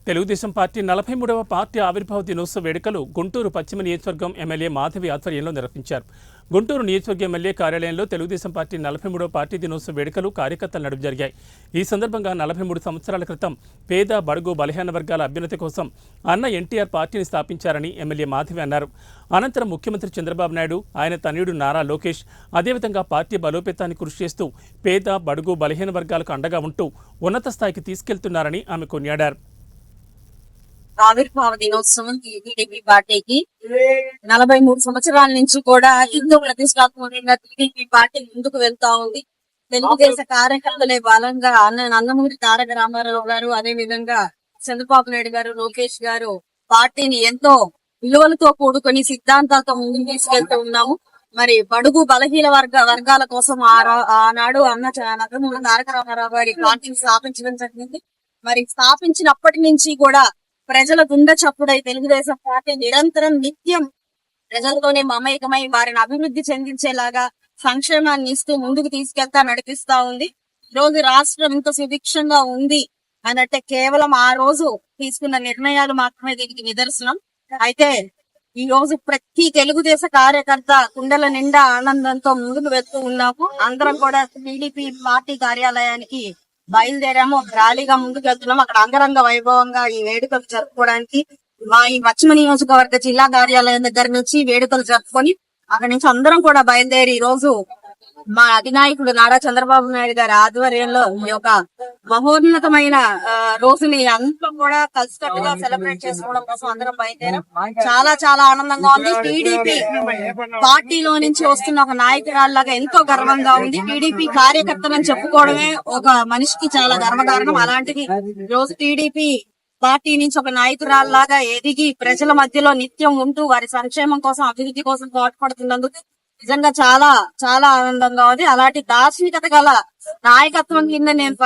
Telugu Desam party 43వ party ఆవిర్భావ దినోత్సవ వేడుకలు గుంటూరు పశ్చిమ నియోజకవర్గం ఎమ్మెల్యే మాధవి ఆధ్వర్యంలో నిర్వహించారు. గుంటూరు నియోజకవర్గ ఎమ్మెల్యే కార్యాలయంలో తెలుగుదేశం పార్టీ 43వ పార్టీ దినోత్సవ వేడుకలు కార్యకర్తల నడుమ జరిగాయి. ఈ సందర్భంగా 43 సంవత్సరాల క్రితం పేద బడుగు బలహీన వర్గాల అభ్యున్నతి కోసం అన్న ఎన్టీఆర్ పార్టీని స్థాపించారని ఎమ్మెల్యే మాధవి అన్నారు. అనంతరం ముఖ్యమంత్రి చంద్రబాబు నాయుడు, ఆయన తనయుడు నారా లోకేష్ అదేవిధంగా పార్టీ బలోపేతాన్ని కృషి చేస్తూ పేద బడుగు బలహీన వర్గాలకు అండగా ఉంటూ ఉన్నత స్థాయికి తీసుకెళ్తున్నారని ఆమె కొనియాడారు. ఆవిర్భావ దినోత్సవం టీడీపీ పార్టీకి 43 సంవత్సరాల నుంచి కూడా హిందూ ప్రతిష్టాత్మకంగా టీడీపీ పార్టీ ముందుకు వెళ్తా ఉంది. తెలుగుదేశ కార్యకర్తలే బలంగా నందమూరి తారక రామారావు గారు, అదే విధంగా చంద్రబాబు నాయుడు గారు, లోకేష్ గారు పార్టీని ఎంతో విలువలతో కూడుకొని సిద్ధాంతాలతో ముందుకు తీసుకెళ్తూ ఉన్నాము. మరి బడుగు బలహీన వర్గాల కోసం ఆనాడు నందమూరి తారక రామారావు గారి పార్టీని స్థాపించడం జరిగింది. మరి స్థాపించినప్పటి నుంచి కూడా ప్రజల గుండె చప్పుడై తెలుగుదేశం పార్టీ నిరంతరం నిత్యం ప్రజలతోనే మమేకమై వారిని అభివృద్ధి చెందించేలాగా సంక్షేమాన్ని ఇస్తూ ముందుకు తీసుకెళ్తా నడిపిస్తా ఉంది. ఈ రోజు రాష్ట్రం ఇంత సుభిక్షంగా ఉంది అనంటే కేవలం ఆ రోజు తీసుకున్న నిర్ణయాలు మాత్రమే దీనికి నిదర్శనం. అయితే ఈ రోజు ప్రతి తెలుగుదేశ కార్యకర్త కుండల నిండా ఆనందంతో ముందుకు వెళ్తూ ఉన్నాము. అందరం కూడా టీడీపీ పార్టీ కార్యాలయానికి బయలుదేరాము. ర్యాలీగా ముందుకు వెళ్తున్నాం. అక్కడ అంగరంగ వైభవంగా ఈ వేడుకలు జరుపుకోవడానికి మా ఈ పశ్చిమ నియోజకవర్గ జిల్లా కార్యాలయం దగ్గర నుంచి వేడుకలు జరుపుకొని అక్కడి నుంచి అందరం కూడా బయలుదేరి ఈ రోజు మా అధినాయకుడు నారా చంద్రబాబు నాయుడు గారి ఆధ్వర్యంలో ఈ యొక్క మహోన్నతమైన రోజుని అందరం కూడా కలిసికట్టుగా సెలబ్రేట్ చేసుకోవడం కోసం అందరం బయలుదేరాం. చాలా చాలా ఆనందంగా ఉంది. టీడీపీ పార్టీలో నుంచి వస్తున్న ఒక నాయకురాల్లాగా ఎంతో గర్వంగా ఉంది. టీడీపీ కార్యకర్తలని చెప్పుకోవడమే ఒక మనిషికి చాలా గర్వకారణం. అలాంటిది ఈ రోజు టీడీపీ పార్టీ నుంచి ఒక నాయకురాల్లాగా ఎదిగి ప్రజల మధ్యలో నిత్యం ఉంటూ వారి సంక్షేమం కోసం, అభివృద్ధి కోసం పాటుపడుతున్నందుకు నిజంగా చాలా చాలా ఆనందంగా ఉంది. అలాంటి దార్శనికత గల నాయకత్వం కింద నేను